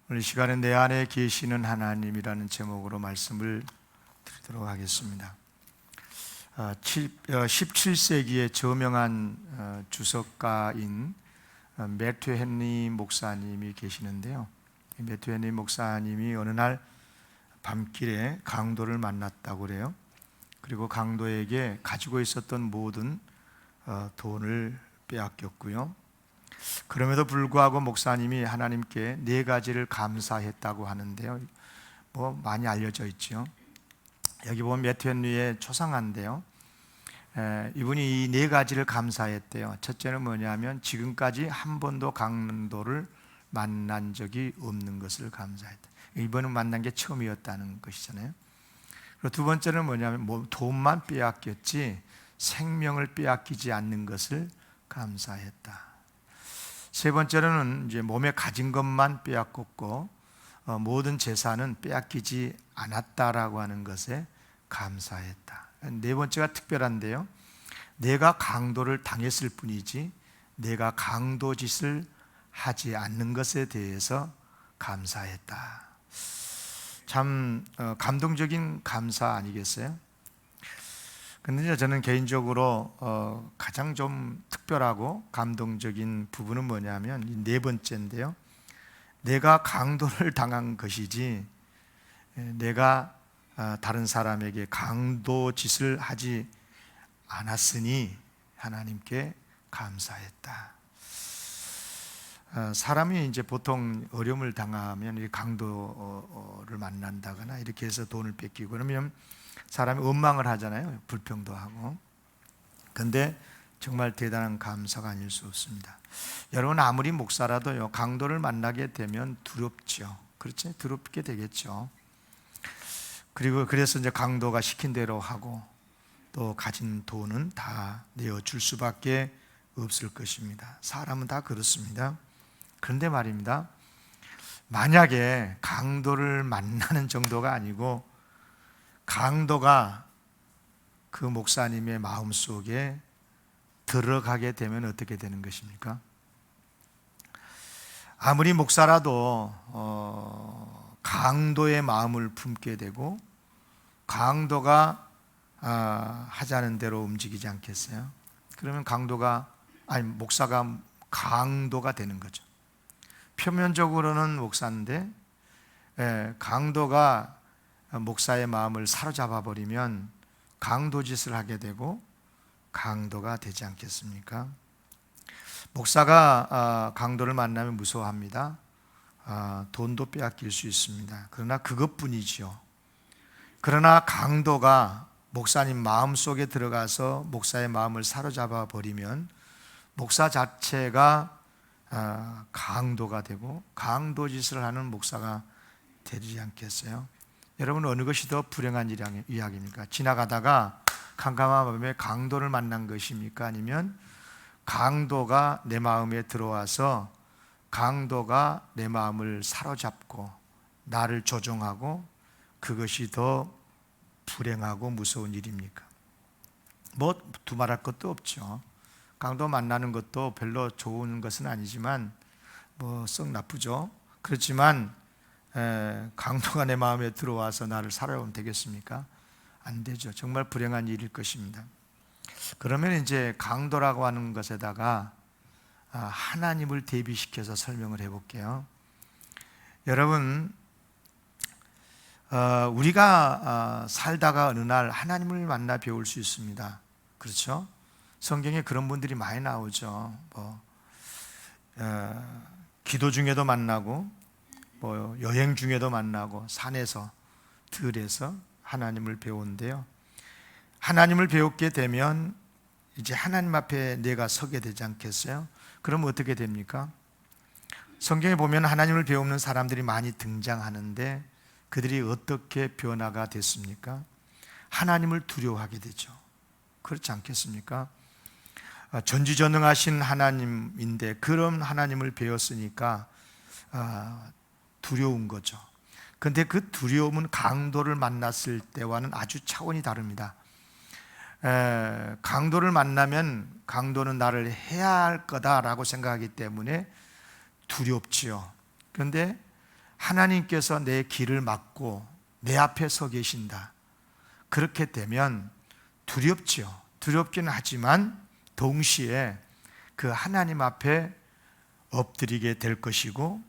오늘 이 시간에 내 안에 계시는 하나님이라는 제목으로 말씀을 드리도록 하겠습니다. 17세기의 저명한 주석가인 매튜 헨리 목사님이 계시는데요. 매튜 헨리 목사님이 어느 날 밤길에 강도를 만났다고 그래요. 그리고 강도에게 가지고 있었던 모든 돈을 빼앗겼고요. 그럼에도 불구하고 목사님이 하나님께 4가지를 감사했다고 하는데요. 많이 알려져 있죠. 여기 보면 매튜 헨리의 초상화인데요. 이분이 이 4가지를 감사했대요. 첫째는 뭐냐면 지금까지 한 번도 강도를 만난 적이 없는 것을 감사했다. 이번은 만난 게 처음이었다는 것이잖아요. 그리고 두 번째는 뭐냐면 돈만 빼앗겼지 생명을 빼앗기지 않는 것을 감사했다. 세 번째로는 이제 몸에 가진 것만 빼앗겼고 모든 재산은 빼앗기지 않았다라고 하는 것에 감사했다. 네 번째가 특별한데요. 내가 강도를 당했을 뿐이지 내가 강도 짓을 하지 않는 것에 대해서 감사했다. 참 감동적인 감사 아니겠어요? 근데 저는 개인적으로 가장 좀 특별하고 감동적인 부분은 뭐냐면 이 4번째인데요. 내가 강도를 당한 것이지 내가 다른 사람에게 강도 짓을 하지 않았으니 하나님께 감사했다. 사람이 이제 보통 어려움을 당하면 이 강도를 만난다거나 이렇게 해서 돈을 뺏기고 그러면 사람이 원망을 하잖아요. 불평도 하고. 근데 정말 대단한 감사가 아닐 수 없습니다. 여러분 아무리 목사라도요 강도를 만나게 되면 두렵죠. 그렇죠? 두렵게 되겠죠. 그리고 그래서 이제 강도가 시킨 대로 하고 또 가진 돈은 다 내어줄 수밖에 없을 것입니다. 사람은 다 그렇습니다. 그런데 말입니다. 만약에 강도를 만나는 정도가 아니고 강도가 그 목사님의 마음속에 들어가게 되면 어떻게 되는 것입니까? 아무리 목사라도 강도의 마음을 품게 되고 강도가 하자는 대로 움직이지 않겠어요? 그러면 목사가 강도가 되는 거죠. 표면적으로는 목사인데 강도가 목사의 마음을 사로잡아 버리면 강도짓을 하게 되고 강도가 되지 않겠습니까? 목사가 강도를 만나면 무서워합니다. 돈도 빼앗길 수 있습니다. 그러나 그것뿐이죠. 그러나 강도가 목사님 마음속에 들어가서 목사의 마음을 사로잡아 버리면 목사 자체가 강도가 되고 강도짓을 하는 목사가 되지 않겠어요? 여러분 어느 것이 더 불행한 이야기입니까? 지나가다가 캄캄한 밤에 강도를 만난 것입니까? 아니면 강도가 내 마음에 들어와서 강도가 내 마음을 사로잡고 나를 조종하고 그것이 더 불행하고 무서운 일입니까? 두말할 것도 없죠. 강도 만나는 것도 별로 좋은 것은 아니지만 썩 나쁘죠. 그렇지만 강도가 내 마음에 들어와서 나를 사로잡으면 되겠습니까? 안 되죠. 정말 불행한 일일 것입니다. 그러면 이제 강도라고 하는 것에다가 하나님을 대비시켜서 설명을 해볼게요. 여러분 우리가 살다가 어느 날 하나님을 만나 배울 수 있습니다. 그렇죠? 성경에 그런 분들이 많이 나오죠. 기도 중에도 만나고 여행 중에도 만나고 산에서 들에서 하나님을 배우는데요. 하나님을 배우게 되면 이제 하나님 앞에 내가 서게 되지 않겠어요? 그럼 어떻게 됩니까? 성경에 보면 하나님을 배우는 사람들이 많이 등장하는데 그들이 어떻게 변화가 됐습니까? 하나님을 두려워하게 되죠. 그렇지 않겠습니까? 전지전능하신 하나님인데 그런 하나님을 배웠으니까 두려운 거죠. 그런데 그 두려움은 강도를 만났을 때와는 아주 차원이 다릅니다. 강도를 만나면 강도는 나를 해야 할 거다라고 생각하기 때문에 두렵지요. 그런데 하나님께서 내 길을 막고 내 앞에 서 계신다. 그렇게 되면 두렵죠. 두렵긴 하지만 동시에 그 하나님 앞에 엎드리게 될 것이고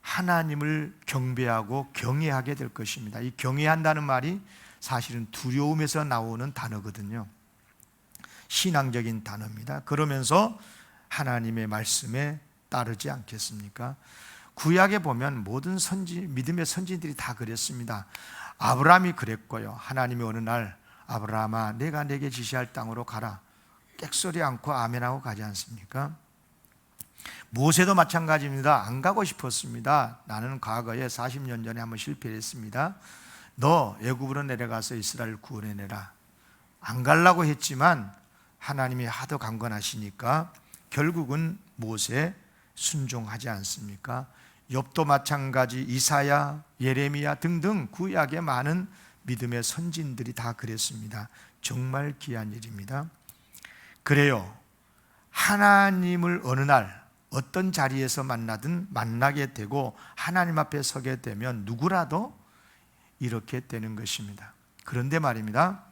하나님을 경배하고 경외하게 될 것입니다. 이 경외한다는 말이 사실은 두려움에서 나오는 단어거든요. 신앙적인 단어입니다. 그러면서 하나님의 말씀에 따르지 않겠습니까? 구약에 보면 모든 믿음의 선지들이 다 그랬습니다. 아브라함이 그랬고요. 하나님이 어느 날 아브라함아 내가 내게 지시할 땅으로 가라. 객소리 않고 아멘하고 가지 않습니까? 모세도 마찬가지입니다. 안 가고 싶었습니다. 나는 과거에 40년 전에 한번 실패했습니다. 너 애굽으로 내려가서 이스라엘 구원해내라. 안 가려고 했지만 하나님이 하도 강건하시니까 결국은 모세 순종하지 않습니까? 욥도 마찬가지, 이사야, 예레미야 등등 구약의 많은 믿음의 선진들이 다 그랬습니다. 정말 귀한 일입니다. 그래요. 하나님을 어느 날 어떤 자리에서 만나든 만나게 되고 하나님 앞에 서게 되면 누구라도 이렇게 되는 것입니다. 그런데 말입니다.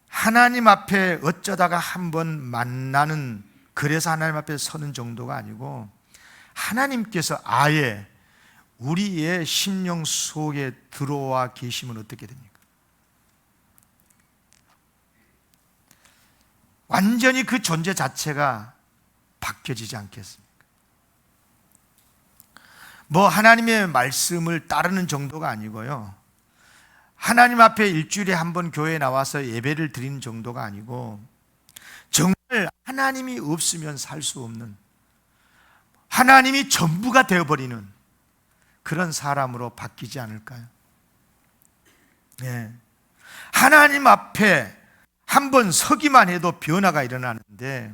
하나님 앞에 어쩌다가 한번 만나는, 그래서 하나님 앞에 서는 정도가 아니고 하나님께서 아예 우리의 심령 속에 들어와 계시면 어떻게 됩니까? 완전히 그 존재 자체가 바뀌어지지 않겠습니까? 뭐 하나님의 말씀을 따르는 정도가 아니고요, 하나님 앞에 일주일에 한 번 교회에 나와서 예배를 드리는 정도가 아니고 정말 하나님이 없으면 살 수 없는, 하나님이 전부가 되어버리는 그런 사람으로 바뀌지 않을까요? 네. 하나님 앞에 한번 서기만 해도 변화가 일어나는데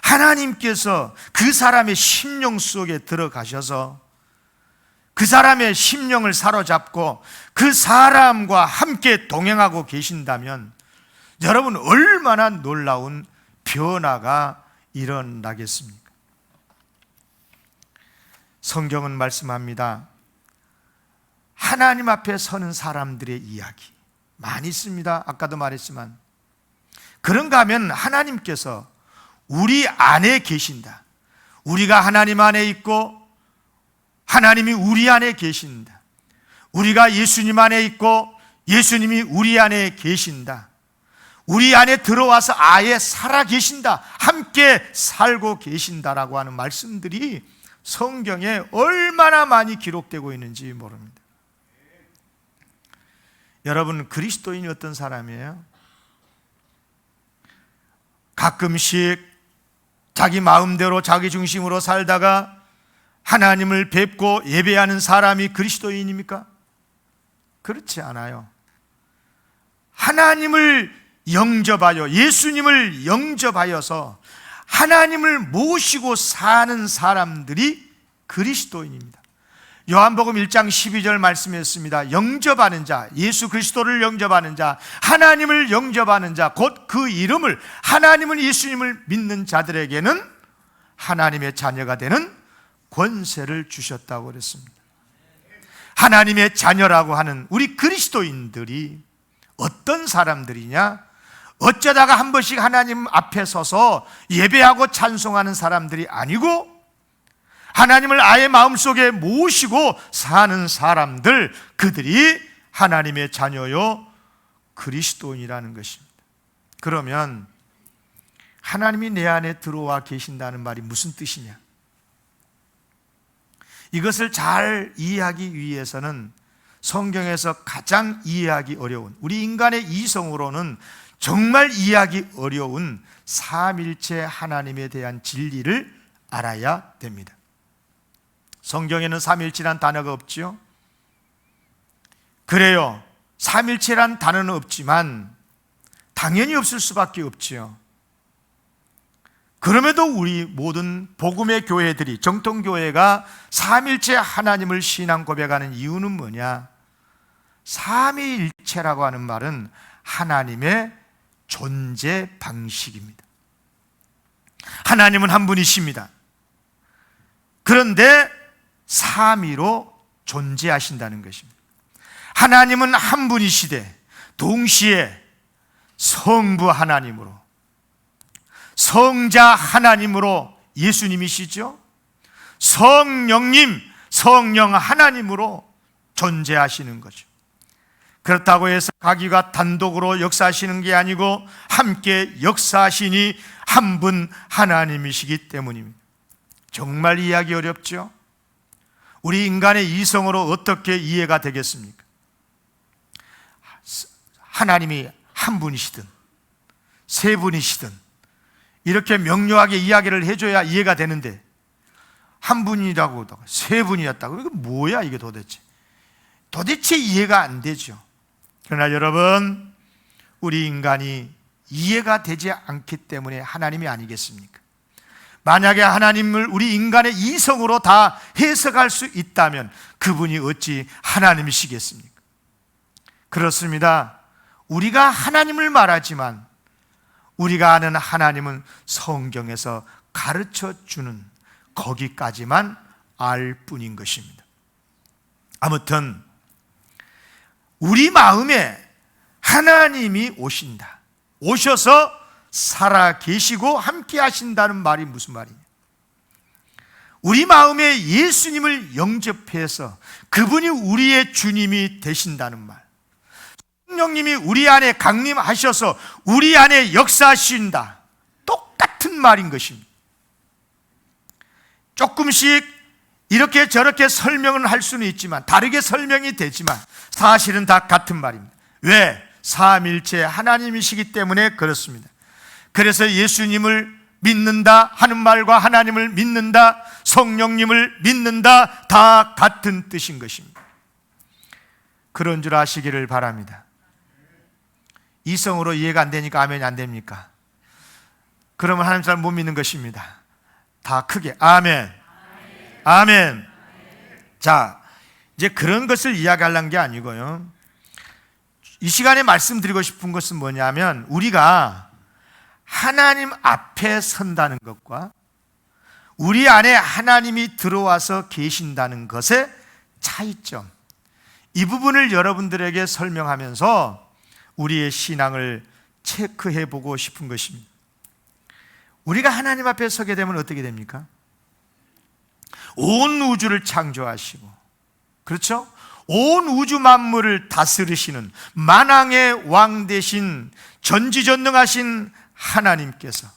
하나님께서 그 사람의 심령 속에 들어가셔서 그 사람의 심령을 사로잡고 그 사람과 함께 동행하고 계신다면 여러분 얼마나 놀라운 변화가 일어나겠습니까? 성경은 말씀합니다. 하나님 앞에 서는 사람들의 이야기 많이 있습니다. 아까도 말했지만 그런가 하면 하나님께서 우리 안에 계신다. 우리가 하나님 안에 있고 하나님이 우리 안에 계신다. 우리가 예수님 안에 있고 예수님이 우리 안에 계신다. 우리 안에 들어와서 아예 살아 계신다. 함께 살고 계신다라고 하는 말씀들이 성경에 얼마나 많이 기록되고 있는지 모릅니다. 여러분, 그리스도인이 어떤 사람이에요? 가끔씩 자기 마음대로 자기 중심으로 살다가 하나님을 뵙고 예배하는 사람이 그리스도인입니까? 그렇지 않아요. 하나님을 영접하여 예수님을 영접하여서 하나님을 모시고 사는 사람들이 그리스도인입니다. 요한복음 1장 12절 말씀했습니다. 영접하는 자, 예수 그리스도를 영접하는 자, 하나님을 영접하는 자, 곧 그 이름을, 하나님을, 예수님을 믿는 자들에게는 하나님의 자녀가 되는 권세를 주셨다고 그랬습니다. 하나님의 자녀라고 하는 우리 그리스도인들이 어떤 사람들이냐? 어쩌다가 한 번씩 하나님 앞에 서서 예배하고 찬송하는 사람들이 아니고 하나님을 아예 마음속에 모시고 사는 사람들, 그들이 하나님의 자녀요 그리스도인이라는 것입니다. 그러면 하나님이 내 안에 들어와 계신다는 말이 무슨 뜻이냐? 이것을 잘 이해하기 위해서는 성경에서 가장 이해하기 어려운, 우리 인간의 이성으로는 정말 이해하기 어려운 삼일체 하나님에 대한 진리를 알아야 됩니다. 성경에는 삼일체란 단어가 없지요. 그래요, 삼일체란 단어는 없지만 당연히 없을 수밖에 없지요. 그럼에도 우리 모든 복음의 교회들이, 정통교회가 삼일체 하나님을 신앙 고백하는 이유는 뭐냐? 삼위일체라고 하는 말은 하나님의 존재 방식입니다. 하나님은 한 분이십니다. 그런데 삼위로 존재하신다는 것입니다. 하나님은 한 분이시되 동시에 성부 하나님으로, 성자 하나님으로 예수님이시죠. 성령님, 성령 하나님으로 존재하시는 거죠. 그렇다고 해서 자기가 단독으로 역사하시는 게 아니고 함께 역사하시니 한 분 하나님이시기 때문입니다. 정말 이해하기 어렵죠? 우리 인간의 이성으로 어떻게 이해가 되겠습니까? 하나님이 한 분이시든 세 분이시든 이렇게 명료하게 이야기를 해줘야 이해가 되는데, 한 분이라고 세 분이었다고, 이거 뭐야 이게 도대체 이해가 안 되죠. 그러나 여러분, 우리 인간이 이해가 되지 않기 때문에 하나님이 아니겠습니까? 만약에 하나님을 우리 인간의 이성으로 다 해석할 수 있다면 그분이 어찌 하나님이시겠습니까? 그렇습니다. 우리가 하나님을 말하지만 우리가 아는 하나님은 성경에서 가르쳐 주는 거기까지만 알 뿐인 것입니다. 아무튼 우리 마음에 하나님이 오셔서 살아 계시고 함께 하신다는 말이 무슨 말이냐? 우리 마음에 예수님을 영접해서 그분이 우리의 주님이 되신다는 말, 성령님이 우리 안에 강림하셔서 우리 안에 역사하신다, 똑같은 말인 것입니다. 조금씩 이렇게 저렇게 설명을 할 수는 있지만, 다르게 설명이 되지만 사실은 다 같은 말입니다. 왜? 삼일체 하나님이시기 때문에 그렇습니다. 그래서 예수님을 믿는다 하는 말과 하나님을 믿는다, 성령님을 믿는다, 다 같은 뜻인 것입니다. 그런 줄 아시기를 바랍니다. 이성으로 이해가 안 되니까 아멘이 안 됩니까? 그러면 하나님 사람 못 믿는 것입니다. 다 크게 아멘, 아멘. 자, 이제 그런 것을 이야기하려는 게 아니고요, 이 시간에 말씀드리고 싶은 것은 뭐냐면, 우리가 하나님 앞에 선다는 것과 우리 안에 하나님이 들어와서 계신다는 것의 차이점, 이 부분을 여러분들에게 설명하면서 우리의 신앙을 체크해 보고 싶은 것입니다. 우리가 하나님 앞에 서게 되면 어떻게 됩니까? 온 우주를 창조하시고, 그렇죠? 온 우주 만물을 다스리시는 만왕의 왕 되신 전지전능하신 하나님께서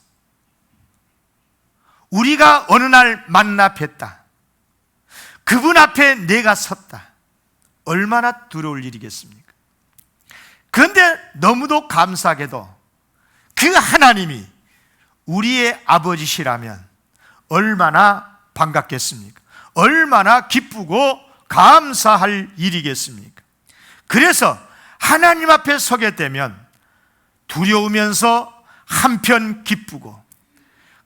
우리가 어느 날 만나 뵀다, 그분 앞에 내가 섰다, 얼마나 두려울 일이겠습니까? 그런데 너무도 감사하게도 그 하나님이 우리의 아버지시라면 얼마나 반갑겠습니까? 얼마나 기쁘고 감사할 일이겠습니까? 그래서 하나님 앞에 서게 되면 두려우면서 한편 기쁘고,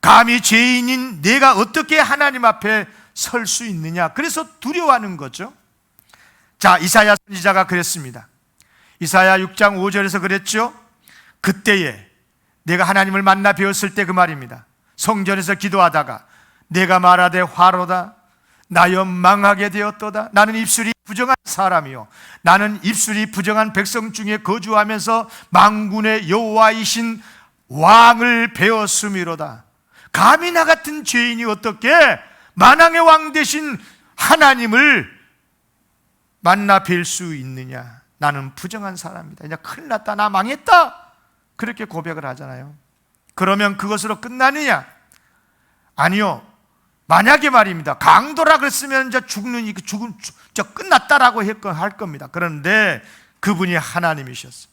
감히 죄인인 내가 어떻게 하나님 앞에 설 수 있느냐, 그래서 두려워하는 거죠. 자, 이사야 선지자가 그랬습니다. 이사야 6장 5절에서 그랬죠. 그때에 내가 하나님을 만나 뵈었을 때 그 말입니다. 성전에서 기도하다가 내가 말하되 화로다, 나여 망하게 되었도다. 나는 입술이 부정한 사람이요, 나는 입술이 부정한 백성 중에 거주하면서 만군의 여호와이신 왕을 배웠음이로다. 감히 나 같은 죄인이 어떻게 만왕의 왕 되신 하나님을 만나 뵐 수 있느냐? 나는 부정한 사람이다. 이제 큰일 났다, 나 망했다, 그렇게 고백을 하잖아요. 그러면 그것으로 끝나느냐? 아니요. 만약에 말입니다, 강도라 그랬으면 이제 끝났다라고 할 겁니다. 그런데 그분이 하나님이셨어요.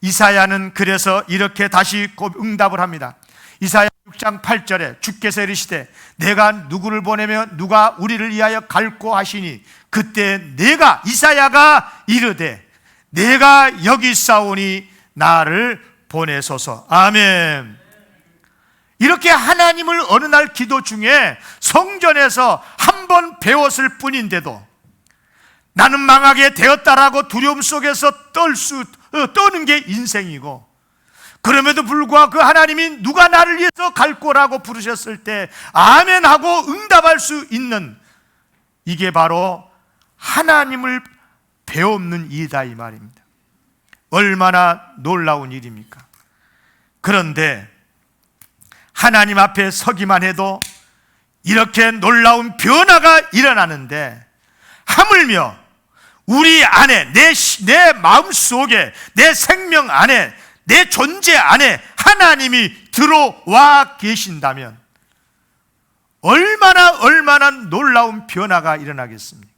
이사야는 그래서 이렇게 다시 응답을 합니다. 이사야 6장 8절에 주께서 이르시되 내가 누구를 보내며 누가 우리를 위하여 갈고 하시니, 그때 내가, 이사야가 이르되 내가 여기 있사오니 나를 보내소서. 아멘. 이렇게 하나님을 어느 날 기도 중에 성전에서 한 번 배웠을 뿐인데도 나는 망하게 되었다라고 두려움 속에서 떠는 게 인생이고, 그럼에도 불구하고 그 하나님이 누가 나를 위해서 갈 거라고 부르셨을 때 아멘하고 응답할 수 있는, 이게 바로 하나님을 배없는 이다 이 말입니다. 얼마나 놀라운 일입니까? 그런데 하나님 앞에 서기만 해도 이렇게 놀라운 변화가 일어나는데, 하물며 우리 안에, 내 마음 속에, 내 생명 안에, 내 존재 안에 하나님이 들어와 계신다면 얼마나 놀라운 변화가 일어나겠습니까?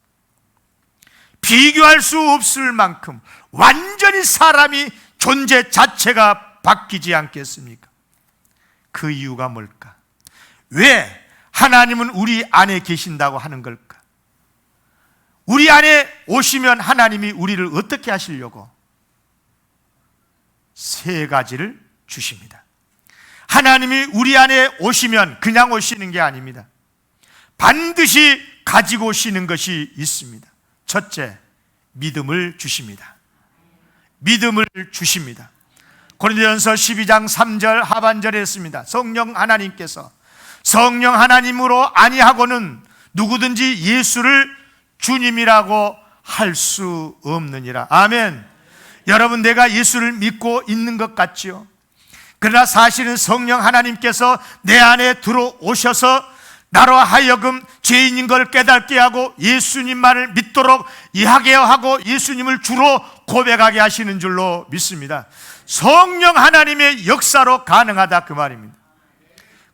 비교할 수 없을 만큼 완전히 사람이 존재 자체가 바뀌지 않겠습니까? 그 이유가 뭘까? 왜 하나님은 우리 안에 계신다고 하는 걸까? 우리 안에 오시면 하나님이 우리를 어떻게 하시려고? 세 가지를 주십니다. 하나님이 우리 안에 오시면 그냥 오시는 게 아닙니다. 반드시 가지고 오시는 것이 있습니다. 첫째, 믿음을 주십니다. 믿음을 주십니다. 고린도전서 12장 3절 하반절에 했습니다. 성령 하나님으로 아니하고는 누구든지 예수를 주님이라고 할 수 없느니라. 아멘. 여러분, 내가 예수를 믿고 있는 것 같지요? 그러나 사실은 성령 하나님께서 내 안에 들어오셔서 나로 하여금 죄인인 걸 깨닫게 하고 예수님만을 믿도록 하게 하고 예수님을 주로 고백하게 하시는 줄로 믿습니다. 성령 하나님의 역사로 가능하다 그 말입니다.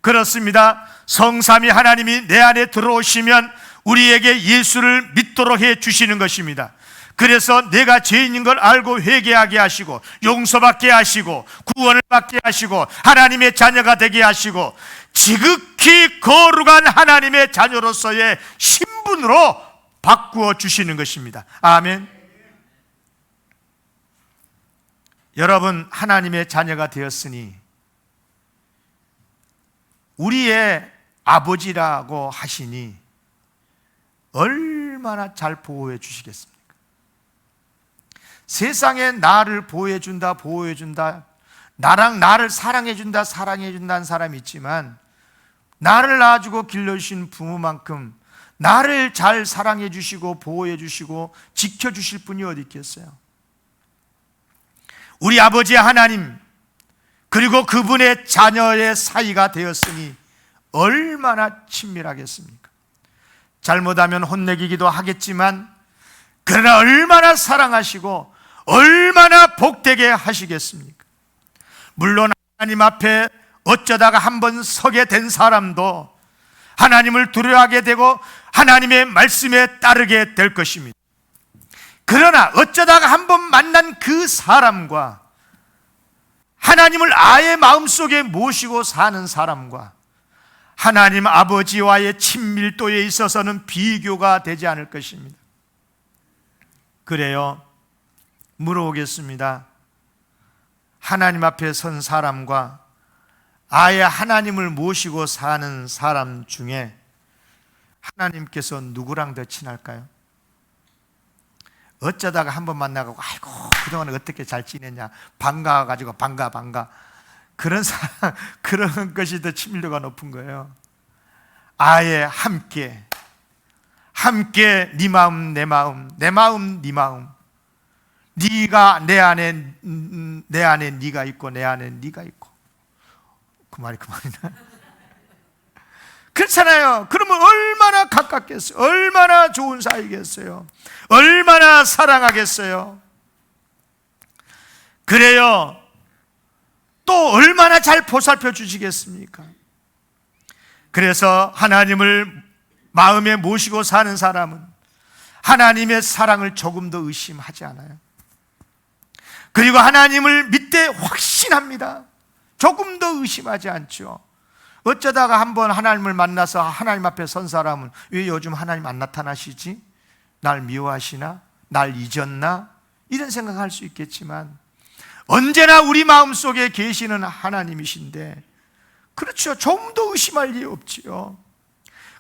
그렇습니다. 성삼위 하나님이 내 안에 들어오시면 우리에게 예수를 믿도록 해 주시는 것입니다. 그래서 내가 죄인인 걸 알고 회개하게 하시고 용서받게 하시고 구원을 받게 하시고 하나님의 자녀가 되게 하시고 지극히 거룩한 하나님의 자녀로서의 신분으로 바꾸어 주시는 것입니다. 아멘. 여러분, 하나님의 자녀가 되었으니 우리의 아버지라고 하시니 얼마나 잘 보호해 주시겠습니까? 세상에 나를 보호해준다, 나를 사랑해준다는 사람이 있지만 나를 낳아주고 길러주신 부모만큼 나를 잘 사랑해 주시고 보호해 주시고 지켜주실 분이 어디 있겠어요? 우리 아버지 하나님, 그리고 그분의 자녀의 사이가 되었으니 얼마나 친밀하겠습니까? 잘못하면 혼내기도 하겠지만 그러나 얼마나 사랑하시고 얼마나 복되게 하시겠습니까? 물론 하나님 앞에 어쩌다가 한번 서게 된 사람도 하나님을 두려워하게 되고 하나님의 말씀에 따르게 될 것입니다. 그러나 어쩌다가 한번 만난 그 사람과 하나님을 아예 마음속에 모시고 사는 사람과 하나님 아버지와의 친밀도에 있어서는 비교가 되지 않을 것입니다. 그래요, 물어보겠습니다. 하나님 앞에 선 사람과 아예 하나님을 모시고 사는 사람 중에 하나님께서 누구랑 더 친할까요? 어쩌다가 한번 만나고 아이고 그동안 어떻게 잘 지냈냐, 반가워가지고 반가 그런 사람, 그런 것이 더 친밀도가 높은 거예요. 아예 함께 네 마음 내 마음, 내 마음 네 마음, 네가 내 안에 네가 있고 내 안에 네가 있고, 그 말이나 그렇잖아요. 그러면 얼마나 가깝겠어요? 얼마나 좋은 사이겠어요? 얼마나 사랑하겠어요? 그래요, 또 얼마나 잘 보살펴 주시겠습니까? 그래서 하나님을 마음에 모시고 사는 사람은 하나님의 사랑을 조금 더 의심하지 않아요. 그리고 하나님을 믿되 확신합니다. 조금 더 의심하지 않죠. 어쩌다가 한번 하나님을 만나서 하나님 앞에 선 사람은 왜 요즘 하나님 안 나타나시지? 날 미워하시나? 날 잊었나? 이런 생각할 수 있겠지만 언제나 우리 마음속에 계시는 하나님이신데, 그렇죠, 좀 더 의심할 일이 없지요.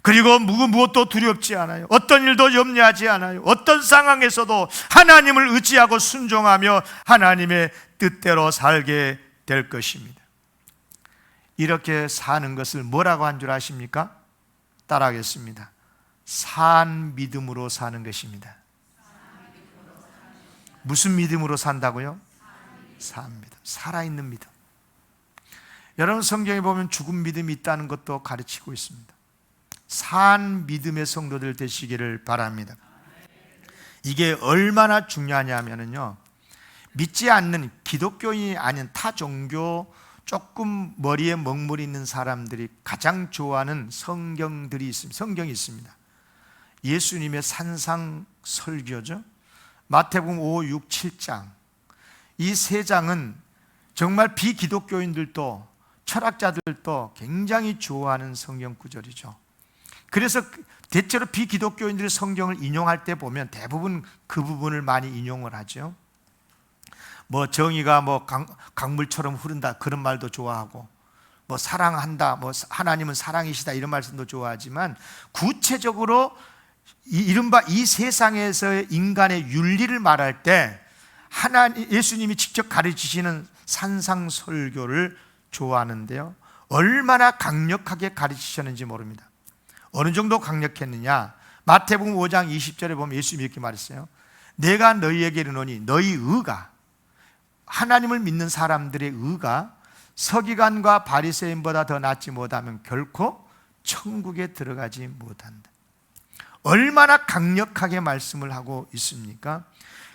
그리고 무엇도 두렵지 않아요. 어떤 일도 염려하지 않아요. 어떤 상황에서도 하나님을 의지하고 순종하며 하나님의 뜻대로 살게 될 것입니다. 이렇게 사는 것을 뭐라고 한 줄 아십니까? 따라하겠습니다. 산 믿음으로 사는 것입니다. 무슨 믿음으로 산다고요? 산 믿음, 살아있는 믿음. 여러분, 성경에 보면 죽은 믿음이 있다는 것도 가르치고 있습니다. 산 믿음의 성도들 되시기를 바랍니다. 이게 얼마나 중요하냐면요, 믿지 않는 기독교인이 아닌 타 종교 조금 머리에 먹물이 있는 사람들이 가장 좋아하는 성경들이 있습니다. 성경이 있습니다. 예수님의 산상 설교죠. 마태복음 5, 6, 7장. 이 세 장은 정말 비기독교인들도 철학자들도 굉장히 좋아하는 성경 구절이죠. 그래서 대체로 비기독교인들이 성경을 인용할 때 보면 대부분 그 부분을 많이 인용을 하죠. 뭐 정의가 뭐 강물처럼 흐른다 그런 말도 좋아하고, 뭐 사랑한다, 뭐 하나님은 사랑이시다 이런 말씀도 좋아하지만, 구체적으로 이른바 이 세상에서의 인간의 윤리를 말할 때 예수님이 직접 가르치시는 산상설교를 좋아하는데요, 얼마나 강력하게 가르치셨는지 모릅니다. 어느 정도 강력했느냐, 마태복음 5장 20절에 보면 예수님이 이렇게 말했어요. 내가 너희에게 이르노니 너희 의가, 하나님을 믿는 사람들의 의가 서기관과 바리새인보다 더 낫지 못하면 결코 천국에 들어가지 못한다. 얼마나 강력하게 말씀을 하고 있습니까?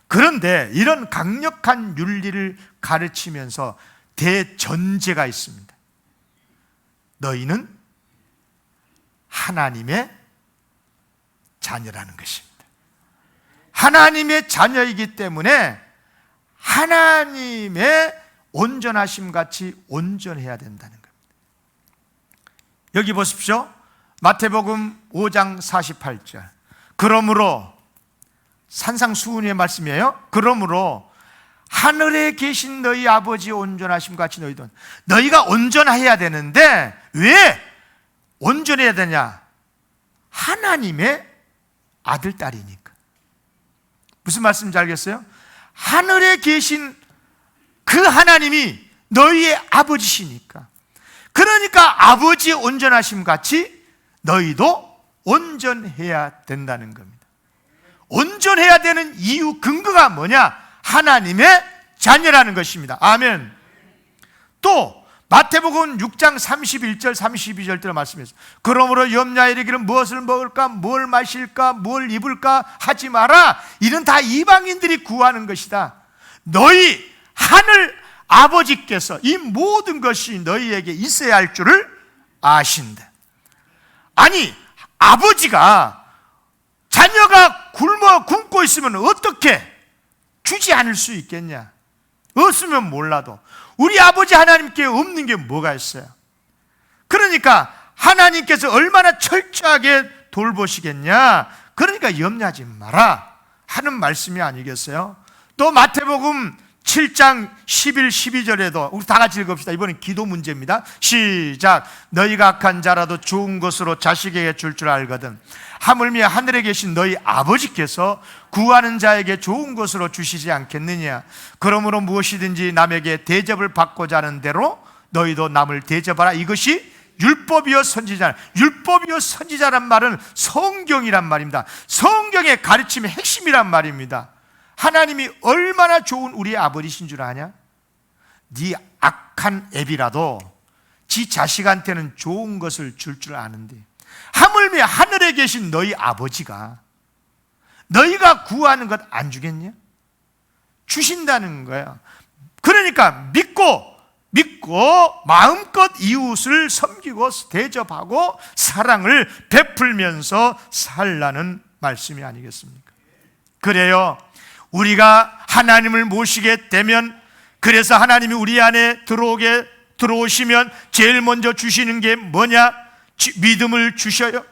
그런데 이런 강력한 윤리를 가르치면서 대전제가 있습니다. 너희는 하나님의 자녀라는 것입니다. 하나님의 자녀이기 때문에 하나님의 온전하심 같이 온전해야 된다는 겁니다. 여기 보십시오. 마태복음 5장 48절. 그러므로, 산상수훈의 말씀이에요. 그러므로 하늘에 계신 너희 아버지의 온전하심 같이 너희도, 너희가 온전해야 되는데 왜 온전해야 되냐? 하나님의 아들, 딸이니까. 무슨 말씀인지 알겠어요? 하늘에 계신 그 하나님이 너희의 아버지시니까, 그러니까 아버지의 온전하심 같이 너희도 온전해야 된다는 겁니다. 온전해야 되는 이유, 근거가 뭐냐? 하나님의 자녀라는 것입니다. 아멘. 또 마태복음 6장 31절 32절대로 말씀했어요. 그러므로 염려에 이르기를 무엇을 먹을까, 뭘 마실까, 뭘 입을까 하지 마라. 이는 다 이방인들이 구하는 것이다. 너희 하늘 아버지께서 이 모든 것이 너희에게 있어야 할 줄을 아신다. 아니, 아버지가 자녀가 굶고 있으면 어떻게 주지 않을 수 있겠냐? 없으면 몰라도 우리 아버지 하나님께 없는 게 뭐가 있어요? 그러니까 하나님께서 얼마나 철저하게 돌보시겠냐? 그러니까 염려하지 마라 하는 말씀이 아니겠어요? 또 마태복음 7장 11, 12절에도 우리 다 같이 읽읍시다. 이번엔 기도 문제입니다. 시작. 너희가 악한 자라도 좋은 것으로 자식에게 줄 알거든 하물며 하늘에 계신 너희 아버지께서 구하는 자에게 좋은 것으로 주시지 않겠느냐? 그러므로 무엇이든지 남에게 대접을 받고자 하는 대로 너희도 남을 대접하라. 이것이 율법이요 선지자라. 율법이요 선지자란 말은 성경이란 말입니다. 성경의 가르침의 핵심이란 말입니다. 하나님이 얼마나 좋은 우리의 아버지신 줄 아냐? 네 악한 애비라도 지 자식한테는 좋은 것을 줄 아는데, 하물며 하늘에 계신 너희 아버지가 너희가 구하는 것 안 주겠냐? 주신다는 거야. 그러니까 믿고 마음껏 이웃을 섬기고 대접하고 사랑을 베풀면서 살라는 말씀이 아니겠습니까? 그래요, 우리가 하나님을 모시게 되면, 그래서 하나님이 우리 안에 들어오시면 제일 먼저 주시는 게 뭐냐? 믿음을 주셔요.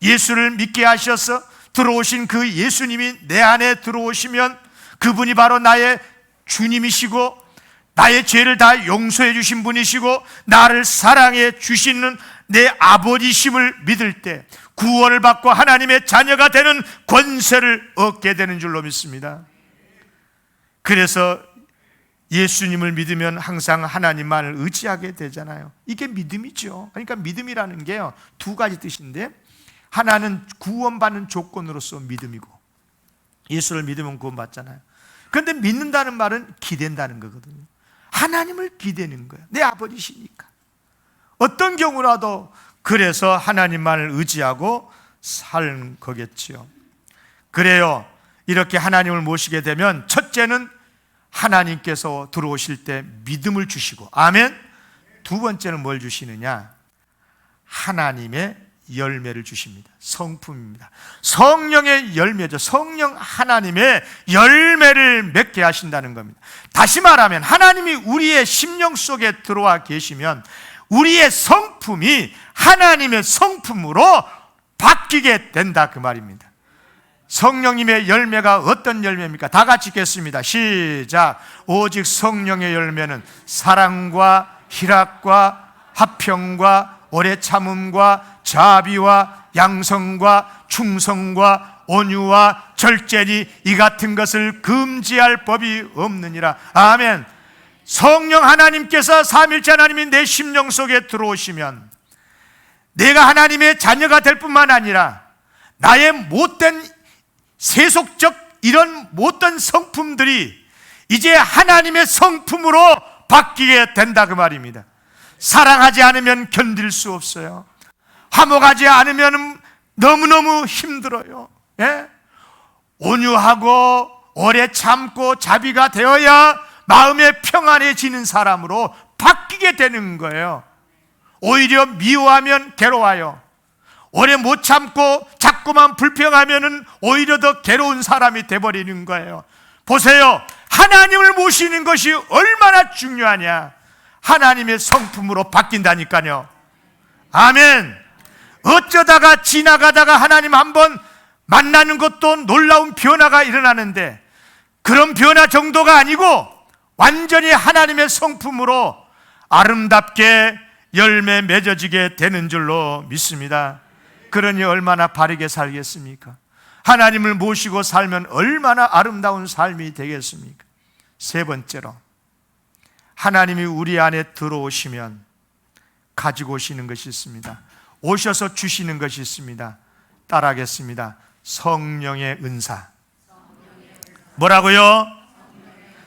예수를 믿게 하셔서 들어오신 그 예수님이 내 안에 들어오시면 그분이 바로 나의 주님이시고 나의 죄를 다 용서해 주신 분이시고 나를 사랑해 주시는 내 아버지심을 믿을 때 구원을 받고 하나님의 자녀가 되는 권세를 얻게 되는 줄로 믿습니다. 그래서 예수님을 믿으면 항상 하나님만을 의지하게 되잖아요. 이게 믿음이죠. 그러니까 믿음이라는 게요, 두 가지 뜻인데, 하나는 구원받는 조건으로서 믿음이고, 예수를 믿으면 구원받잖아요. 그런데 믿는다는 말은 기댄다는 거거든요. 하나님을 기대는 거예요. 내 아버지시니까. 어떤 경우라도 그래서 하나님만을 의지하고 살 거겠지요. 그래요. 이렇게 하나님을 모시게 되면 첫째는 하나님께서 들어오실 때 믿음을 주시고, 아멘. 두 번째는 뭘 주시느냐? 하나님의 열매를 주십니다. 성품입니다. 성령의 열매죠. 성령 하나님의 열매를 맺게 하신다는 겁니다. 다시 말하면 하나님이 우리의 심령 속에 들어와 계시면 우리의 성품이 하나님의 성품으로 바뀌게 된다, 그 말입니다. 성령님의 열매가 어떤 열매입니까? 다 같이 읽겠습니다. 시작. 오직 성령의 열매는 사랑과 희락과 화평과 오래 참음과 자비와 양성과 충성과 온유와 절제니 이 같은 것을 금지할 법이 없느니라. 아멘. 성령 하나님께서, 삼위일체 하나님이 내 심령 속에 들어오시면 내가 하나님의 자녀가 될 뿐만 아니라 나의 못된 세속적 이런 못된 성품들이 이제 하나님의 성품으로 바뀌게 된다, 그 말입니다. 사랑하지 않으면 견딜 수 없어요. 화목하지 않으면 너무너무 힘들어요. 예? 온유하고 오래 참고 자비가 되어야 마음에 평안해지는 사람으로 바뀌게 되는 거예요. 오히려 미워하면 괴로워요. 오래 못 참고 자꾸만 불평하면 오히려 더 괴로운 사람이 돼버리는 거예요. 보세요. 하나님을 모시는 것이 얼마나 중요하냐. 하나님의 성품으로 바뀐다니까요. 아멘. 어쩌다가 지나가다가 하나님 한번 만나는 것도 놀라운 변화가 일어나는데, 그런 변화 정도가 아니고 완전히 하나님의 성품으로 아름답게 열매 맺어지게 되는 줄로 믿습니다. 그러니 얼마나 바르게 살겠습니까? 하나님을 모시고 살면 얼마나 아름다운 삶이 되겠습니까? 세 번째로, 하나님이 우리 안에 들어오시면 가지고 오시는 것이 있습니다. 오셔서 주시는 것이 있습니다. 따라하겠습니다. 성령의 은사. 뭐라고요?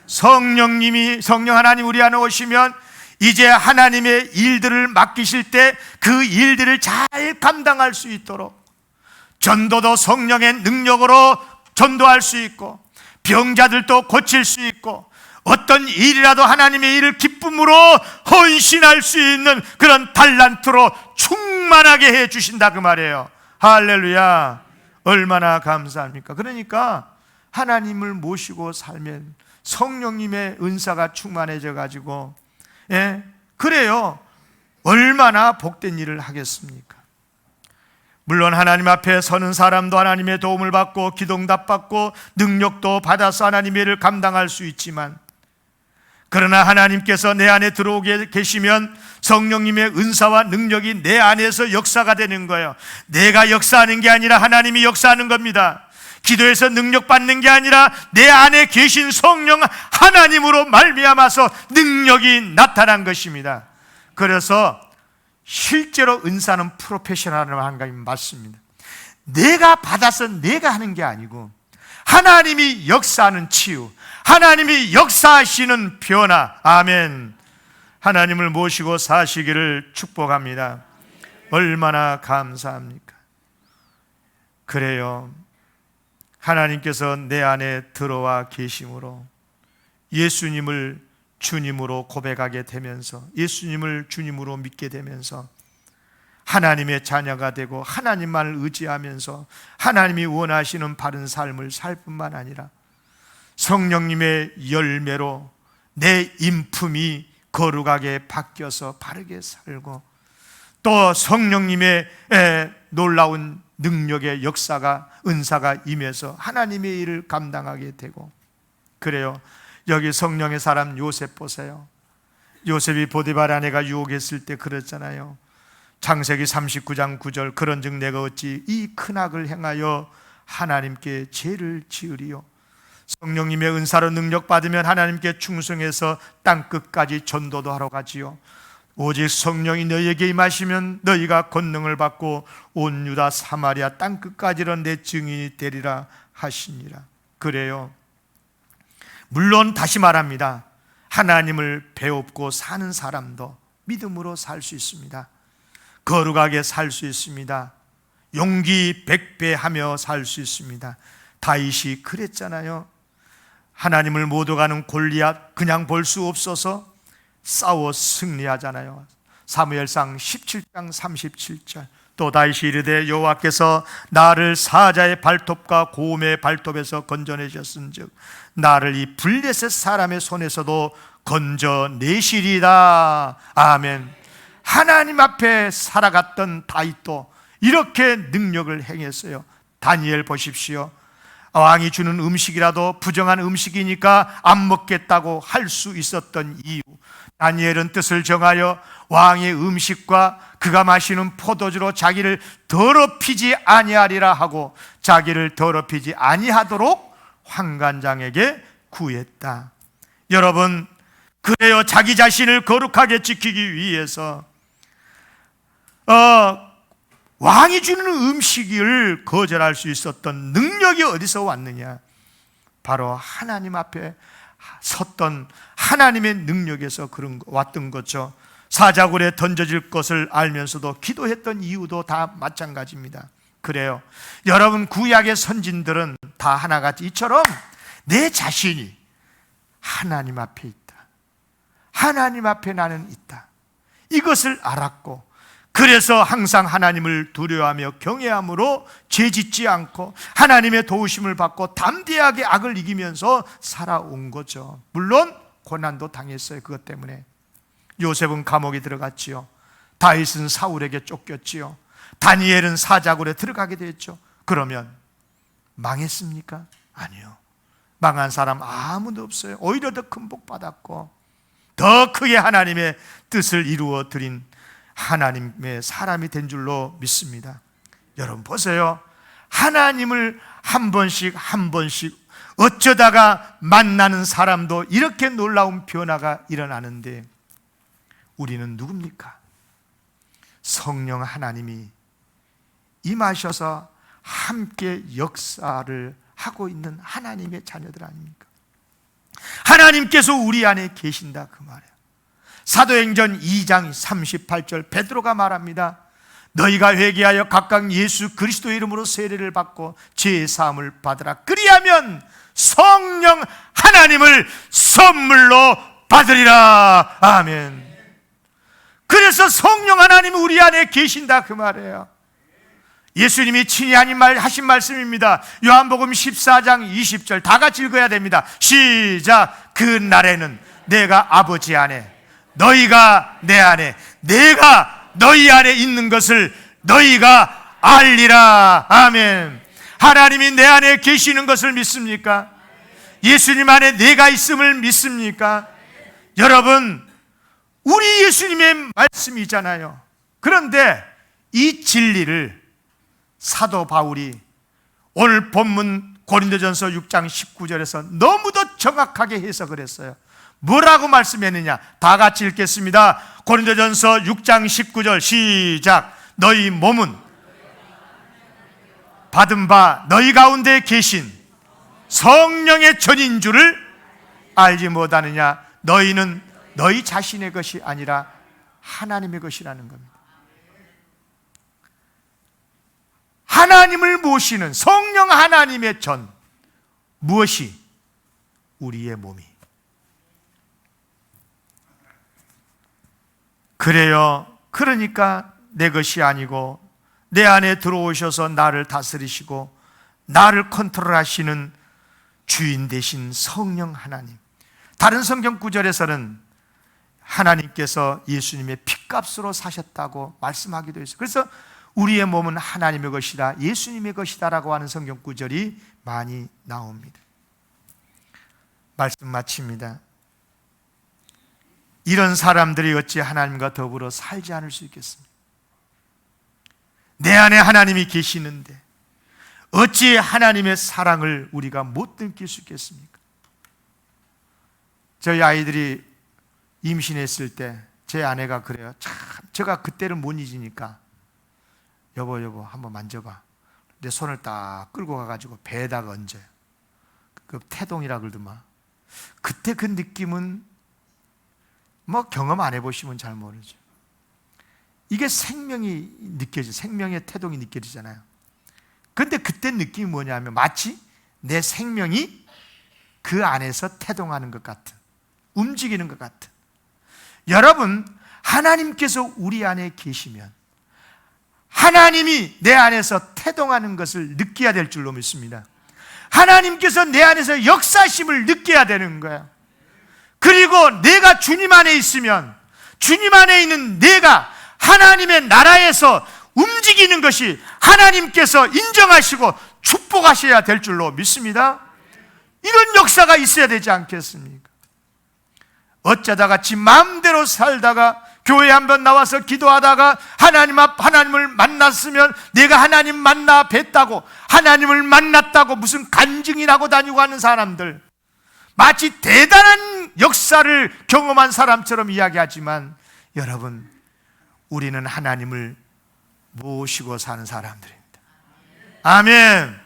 성령 하나님 우리 안에 오시면 이제 하나님의 일들을 맡기실 때 그 일들을 잘 감당할 수 있도록, 전도도 성령의 능력으로 전도할 수 있고, 병자들도 고칠 수 있고, 어떤 일이라도 하나님의 일을 기쁨으로 헌신할 수 있는 그런 달란트로 충만하게 해 주신다, 그 말이에요. 할렐루야. 얼마나 감사합니까? 그러니까 하나님을 모시고 살면 성령님의 은사가 충만해져 가지고, 예, 그래요. 얼마나 복된 일을 하겠습니까? 물론 하나님 앞에 서는 사람도 하나님의 도움을 받고 기도응답 받고 능력도 받아서 하나님의 일을 감당할 수 있지만, 그러나 하나님께서 내 안에 들어오게 계시면 성령님의 은사와 능력이 내 안에서 역사가 되는 거예요. 내가 역사하는 게 아니라 하나님이 역사하는 겁니다. 기도에서 능력 받는 게 아니라 내 안에 계신 성령 하나님으로 말미암아서 능력이 나타난 것입니다. 그래서 실제로 은사는 프로페셔널한 게 맞습니다. 내가 받아서 내가 하는 게 아니고 하나님이 역사하는 치유, 하나님이 역사하시는 변화. 아멘. 하나님을 모시고 사시기를 축복합니다. 얼마나 감사합니까? 그래요. 하나님께서 내 안에 들어와 계심으로 예수님을 주님으로 고백하게 되면서, 예수님을 주님으로 믿게 되면서 하나님의 자녀가 되고 하나님만을 의지하면서 하나님이 원하시는 바른 삶을 살 뿐만 아니라 성령님의 열매로 내 인품이 거룩하게 바뀌어서 바르게 살고, 또 성령님의 놀라운 능력의 역사가, 은사가 임해서 하나님의 일을 감당하게 되고. 그래요. 여기 성령의 사람 요셉 보세요. 요셉이 보디발 아내가 유혹했을 때 그랬잖아요. 창세기 39장 9절, 그런즉 내가 어찌 이 큰 악을 행하여 하나님께 죄를 지으리요. 성령님의 은사로 능력 받으면 하나님께 충성해서 땅끝까지 전도도 하러 가지요. 오직 성령이 너희에게 임하시면 너희가 권능을 받고 온 유다 사마리아 땅끝까지로 내 증인이 되리라 하시니라. 그래요. 물론 다시 말합니다. 하나님을 배웁고 사는 사람도 믿음으로 살 수 있습니다. 거룩하게 살 수 있습니다. 용기 백배하며 살 수 있습니다. 다윗이 그랬잖아요. 하나님을 못 오가는 골리앗 그냥 볼 수 없어서 싸워 승리하잖아요. 사무엘상 17장 37절. 또 다윗이 이르되 여호와께서 나를 사자의 발톱과 고음의 발톱에서 건져내셨은즉 나를 이 블레셋 사람의 손에서도 건져내시리다. 아멘. 하나님 앞에 살아갔던 다윗도 이렇게 능력을 행했어요. 다니엘 보십시오. 왕이 주는 음식이라도 부정한 음식이니까 안 먹겠다고 할 수 있었던 이유, 다니엘은 뜻을 정하여 왕의 음식과 그가 마시는 포도주로 자기를 더럽히지 아니하리라 하고 자기를 더럽히지 아니하도록 환관장에게 구했다. 여러분, 그래요. 자기 자신을 거룩하게 지키기 위해서 왕이 주는 음식을 거절할 수 있었던 능력이 어디서 왔느냐? 바로 하나님 앞에 섰던 하나님의 능력에서 왔던 거죠. 사자굴에 던져질 것을 알면서도 기도했던 이유도 다 마찬가지입니다. 그래요. 여러분, 구약의 선진들은 다 하나같이 이처럼 내 자신이 하나님 앞에 있다, 하나님 앞에 나는 있다, 이것을 알았고, 그래서 항상 하나님을 두려워하며 경외함으로 죄짓지 않고 하나님의 도우심을 받고 담대하게 악을 이기면서 살아온 거죠. 물론 고난도 당했어요. 그것 때문에 요셉은 감옥에 들어갔지요. 다윗은 사울에게 쫓겼지요. 다니엘은 사자굴에 들어가게 됐죠. 그러면 망했습니까? 아니요. 망한 사람 아무도 없어요. 오히려 더 큰 복 받았고 더 크게 하나님의 뜻을 이루어 드린 하나님의 사람이 된 줄로 믿습니다. 여러분 보세요. 하나님을 한 번씩 어쩌다가 만나는 사람도 이렇게 놀라운 변화가 일어나는데 우리는 누굽니까? 성령 하나님이 임하셔서 함께 역사를 하고 있는 하나님의 자녀들 아닙니까? 하나님께서 우리 안에 계신다 그 말이에요. 사도행전 2장 38절 베드로가 말합니다. 너희가 회개하여 각각 예수 그리스도의 이름으로 세례를 받고 죄 사함을 받으라. 그리하면 성령 하나님을 선물로 받으리라. 아멘. 그래서 성령 하나님이 우리 안에 계신다 그 말이에요. 예수님이 친히 하신 말씀입니다. 요한복음 14장 20절 다 같이 읽어야 됩니다. 시작. 그 날에는 내가 아버지 안에 너희가 내 안에 내가 너희 안에 있는 것을 너희가 알리라. 아멘. 하나님이 내 안에 계시는 것을 믿습니까? 예수님 안에 내가 있음을 믿습니까? 여러분, 우리 예수님의 말씀이잖아요. 그런데 이 진리를 사도 바울이 오늘 본문 고린도전서 6장 19절에서 너무도 정확하게 해석을 했어요. 뭐라고 말씀했느냐? 다 같이 읽겠습니다. 고린도전서 6장 19절 시작. 너희 몸은 받은 바 너희 가운데 계신 성령의 전인 줄을 알지 못하느냐? 너희는 너희 자신의 것이 아니라 하나님의 것이라는 겁니다. 하나님을 모시는 성령 하나님의 전, 무엇이? 우리의 몸이. 그래요. 그러니까 내 것이 아니고 내 안에 들어오셔서 나를 다스리시고 나를 컨트롤하시는 주인 되신 성령 하나님. 다른 성경 구절에서는 하나님께서 예수님의 핏값으로 사셨다고 말씀하기도 했어요. 그래서 우리의 몸은 하나님의 것이다, 예수님의 것이다라고 하는 성경 구절이 많이 나옵니다. 말씀 마칩니다. 이런 사람들이 어찌 하나님과 더불어 살지 않을 수 있겠습니까? 내 안에 하나님이 계시는데 어찌 하나님의 사랑을 우리가 못 느낄 수 있겠습니까? 저희 아이들이 임신했을 때 제 아내가 그래요. 참 제가 그때를 못 잊으니까 여보 한번 만져봐. 내 손을 딱 끌고 가가지고 배에다가 얹어요. 그 태동이라 그러더만. 그때 그 느낌은 뭐 경험 안 해보시면 잘 모르죠. 이게 생명이 느껴져, 생명의 태동이 느껴지잖아요. 근데 그때 느낌이 뭐냐면 마치 내 생명이 그 안에서 태동하는 것 같은, 움직이는 것 같은. 여러분, 하나님께서 우리 안에 계시면 하나님이 내 안에서 태동하는 것을 느껴야 될 줄로 믿습니다. 하나님께서 내 안에서 역사심을 느껴야 되는 거야. 그리고 내가 주님 안에 있으면 주님 안에 있는 내가 하나님의 나라에서 움직이는 것이 하나님께서 인정하시고 축복하셔야 될 줄로 믿습니다. 이런 역사가 있어야 되지 않겠습니까? 어쩌다가 지 마음대로 살다가 교회 한번 나와서 기도하다가 하나님을 만났으면 내가 하나님 만나 뵀다고, 하나님을 만났다고 무슨 간증이라고 다니고 하는 사람들, 마치 대단한 역사를 경험한 사람처럼 이야기하지만 여러분, 우리는 하나님을 모시고 사는 사람들입니다. 아멘.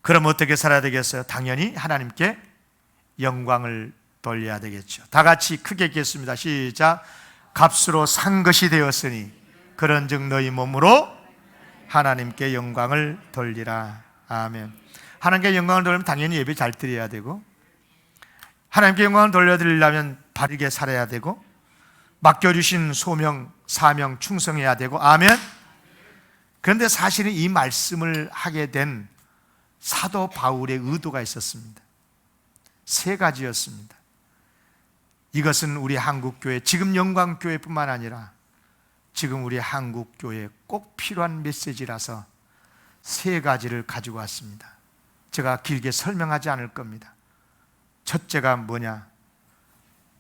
그럼 어떻게 살아야 되겠어요? 당연히 하나님께 영광을 돌려야 되겠죠. 다 같이 크게 읽겠습니다. 시작. 값으로 산 것이 되었으니 그런즉 너희 몸으로 하나님께 영광을 돌리라. 아멘. 하나님께 영광을 돌리면 당연히 예배 잘 드려야 되고, 하나님께 영광을 돌려드리려면 바르게 살아야 되고, 맡겨주신 소명, 사명 충성해야 되고, 아멘. 그런데 사실은 이 말씀을 하게 된 사도 바울의 의도가 있었습니다. 세 가지였습니다. 이것은 우리 한국교회, 지금 영광교회뿐만 아니라 지금 우리 한국교회에 꼭 필요한 메시지라서 세 가지를 가지고 왔습니다. 제가 길게 설명하지 않을 겁니다. 첫째가 뭐냐?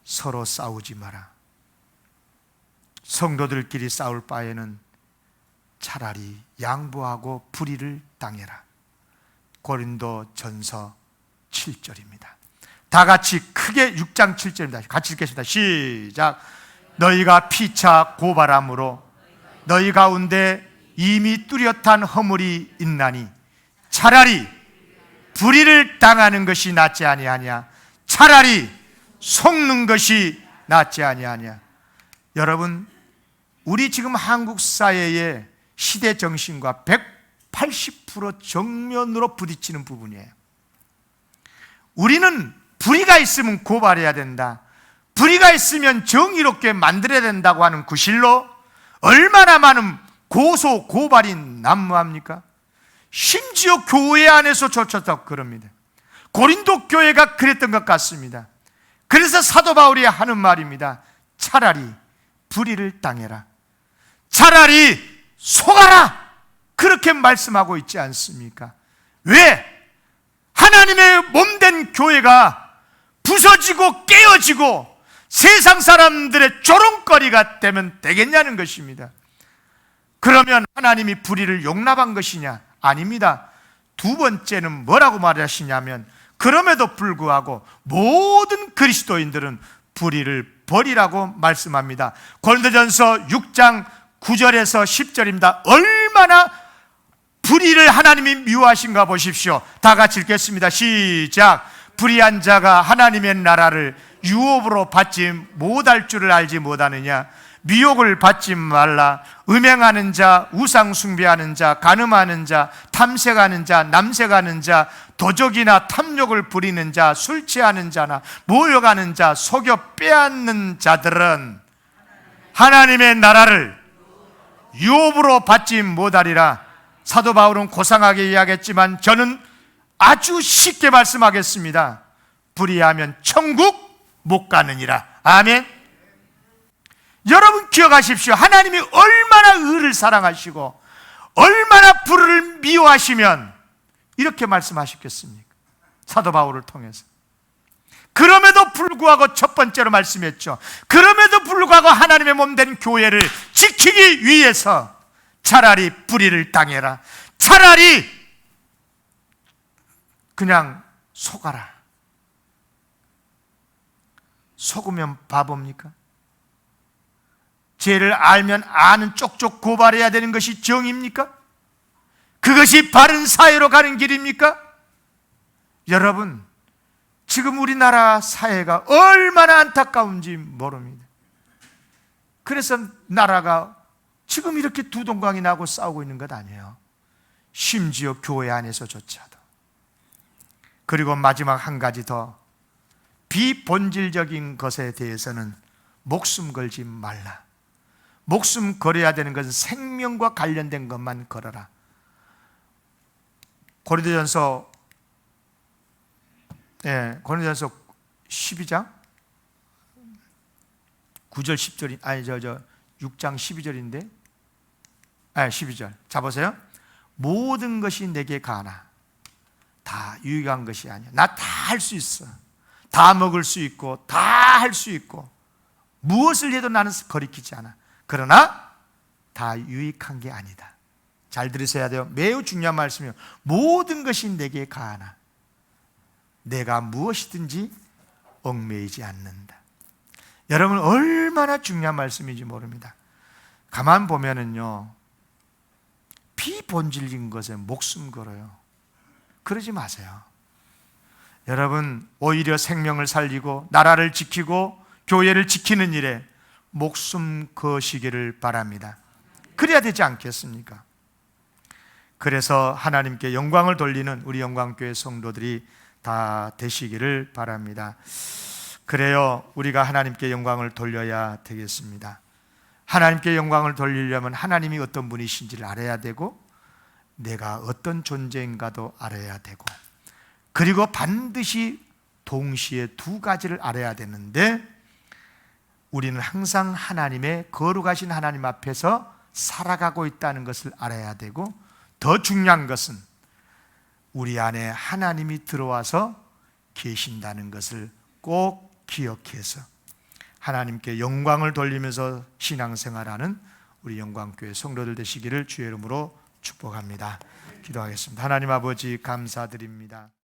서로 싸우지 마라. 성도들끼리 싸울 바에는 차라리 양보하고 불의를 당해라. 고린도전서 7절입니다. 다 같이 크게 6장 7절입니다. 같이 읽겠습니다. 시작. 너희가 피차 고발함으로 너희 가운데 이미 뚜렷한 허물이 있나니 차라리 불의를 당하는 것이 낫지 아니하냐. 차라리 속는 것이 낫지 아니하냐. 여러분, 우리 지금 한국 사회의 시대 정신과 180% 정면으로 부딪히는 부분이에요. 우리는 불의가 있으면 고발해야 된다, 불의가 있으면 정의롭게 만들어야 된다고 하는 구실로 얼마나 많은 고소, 고발이 난무합니까? 심지어 교회 안에서조차도 그럽니다. 고린도 교회가 그랬던 것 같습니다. 그래서 사도 바울이 하는 말입니다. 차라리 불의를 당해라. 차라리 속아라. 그렇게 말씀하고 있지 않습니까? 왜? 하나님의 몸된 교회가 부서지고 깨어지고 세상 사람들의 조롱거리가 되면 되겠냐는 것입니다. 그러면 하나님이 불의를 용납한 것이냐? 아닙니다. 두 번째는 뭐라고 말하시냐면, 그럼에도 불구하고 모든 그리스도인들은 불의를 버리라고 말씀합니다. 고린도전서 6장 9절에서 10절입니다. 얼마나 불의를 하나님이 미워하신가 보십시오. 다 같이 읽겠습니다. 시작. 불의한 자가 하나님의 나라를 유업으로 받지 못할 줄을 알지 못하느냐. 미혹을 받지 말라. 음행하는 자, 우상 숭배하는 자, 간음하는 자, 탐색하는 자, 남색하는 자, 도적이나 탐욕을 부리는 자, 술 취하는 자나 모욕하는 자, 속여 빼앗는 자들은 하나님의 나라를 유업으로 받지 못하리라. 사도 바울은 고상하게 이야기했지만 저는 아주 쉽게 말씀하겠습니다. 불의하면 천국 못 가느니라. 아멘. 여러분 기억하십시오. 하나님이 얼마나 의를 사랑하시고 얼마나 불의를 미워하시면 이렇게 말씀하셨겠습니까? 사도 바울을 통해서. 그럼에도 불구하고 첫 번째로 말씀했죠. 그럼에도 불구하고 하나님의 몸된 교회를 지키기 위해서 차라리 불의를 당해라. 차라리 그냥 속아라. 속으면 바보입니까? 죄를 알면 아는 쪽쪽 고발해야 되는 것이 정입니까? 그것이 바른 사회로 가는 길입니까? 여러분, 지금 우리나라 사회가 얼마나 안타까운지 모릅니다. 그래서 나라가 지금 이렇게 두동강이 나고 싸우고 있는 것 아니에요. 심지어 교회 안에서조차도. 그리고 마지막 한 가지 더, 비본질적인 것에 대해서는 목숨 걸지 말라. 목숨 걸어야 되는 것은 생명과 관련된 것만 걸어라. 고린도전서 12장 9절 10절이 아니 6장 12절인데 12절 잡으세요. 모든 것이 내게 가나 다 유익한 것이 아니야. 나 다 할 수 있어. 다 먹을 수 있고 다 할 수 있고 무엇을 해도 나는 거리키지 않아. 그러나 다 유익한 게 아니다. 잘 들으셔야 돼요. 매우 중요한 말씀이에요. 모든 것이 내게 가나 내가 무엇이든지 얽매이지 않는다. 여러분, 얼마나 중요한 말씀인지 모릅니다. 가만 보면은요, 비본질적인 것에 목숨 걸어요. 그러지 마세요. 여러분, 오히려 생명을 살리고 나라를 지키고 교회를 지키는 일에 목숨 거시기를 바랍니다. 그래야 되지 않겠습니까? 그래서 하나님께 영광을 돌리는 우리 영광교회 성도들이 다 되시기를 바랍니다. 그래요, 우리가 하나님께 영광을 돌려야 되겠습니다. 하나님께 영광을 돌리려면 하나님이 어떤 분이신지를 알아야 되고 내가 어떤 존재인가도 알아야 되고, 그리고 반드시 동시에 두 가지를 알아야 되는데, 우리는 항상 하나님의 거룩하신 하나님 앞에서 살아가고 있다는 것을 알아야 되고, 더 중요한 것은 우리 안에 하나님이 들어와서 계신다는 것을 꼭 기억해서 하나님께 영광을 돌리면서 신앙생활하는 우리 영광교회 성도들 되시기를 주의 이름으로 축복합니다. 기도하겠습니다. 하나님 아버지, 감사드립니다.